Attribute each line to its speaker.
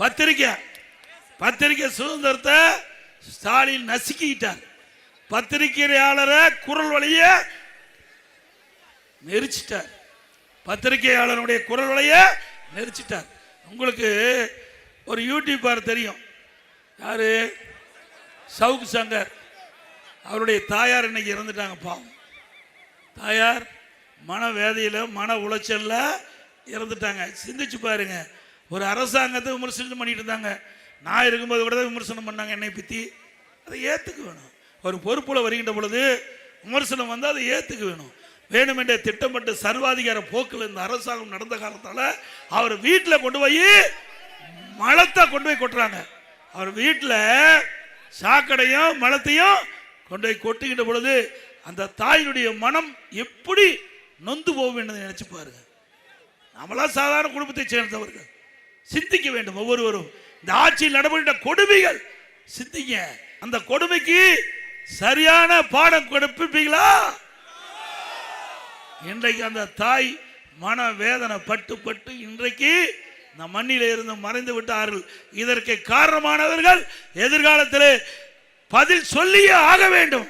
Speaker 1: பத்திரிக்கை சுதந்திரத்தை ஸ்டாலின் நசுக்கிட்டார். பத்திரிகையாளரை குரல் வழிய நெரிச்சிட்டார். பத்திரிகையாளருடைய குரல் வழிய நெரிச்சிட்டார். உங்களுக்கு ஒரு யூடியூபர் தெரியும், யாரு? சவுக் சங்கர். அவருடைய தாயார் இன்னைக்கு இறந்துட்டாங்க. பாவம், தாயார் மனவேதையில் மன உளைச்சல்ல இறந்துட்டாங்க. சிந்திச்சு பாருங்க. ஒரு அரசாங்கத்தை விமர்சனம் பண்ணிட்டு இருந்தாங்க. நான் இருக்கும்போது கூட தான் விமர்சனம் பண்ணாங்க என்னை பற்றி. அதை ஏற்றுக்க வேணும். ஒரு பொறுப்புல வருகின்ற பொழுது விமர்சனம் வந்தால் அதை ஏற்றுக்க வேணும். வேணுமென்றே திட்டமிட்டு சர்வாதிகார போக்கில் இந்த அரசாங்கம் நடந்த காலத்தால் அவர் வீட்டில் கொண்டு போய் மலத்தை கொண்டு போய் கொட்டுறாங்க. அவர் வீட்டில் சாக்கடையும் மலத்தையும் கொண்டு போய் கொட்டுகின்ற பொழுது அந்த தாயினுடைய மனம் எப்படி நொந்து போகும் என்று நினைச்சு பாருங்க. நம்மளாம் சாதாரண குடும்பத்தை சேர்ந்தவர்கள், சிந்திக்க வேண்டும். ஒவ்வொருவரும் இந்த ஆட்சியில் நடைபெற்ற கொடுமைகள் சிந்திங்க. அந்த கொடுமைக்கு சரியான பாடம் கொடுப்பீங்களா? இன்றைக்கு அந்த தாய் மன வேதனை பட்டு இன்றைக்கு இந்த மண்ணில இருந்து மறைந்து விட்டார்கள். இதற்கு காரணமானவர்கள் எதிர்காலத்தில் பதில் சொல்லியே ஆக வேண்டும்.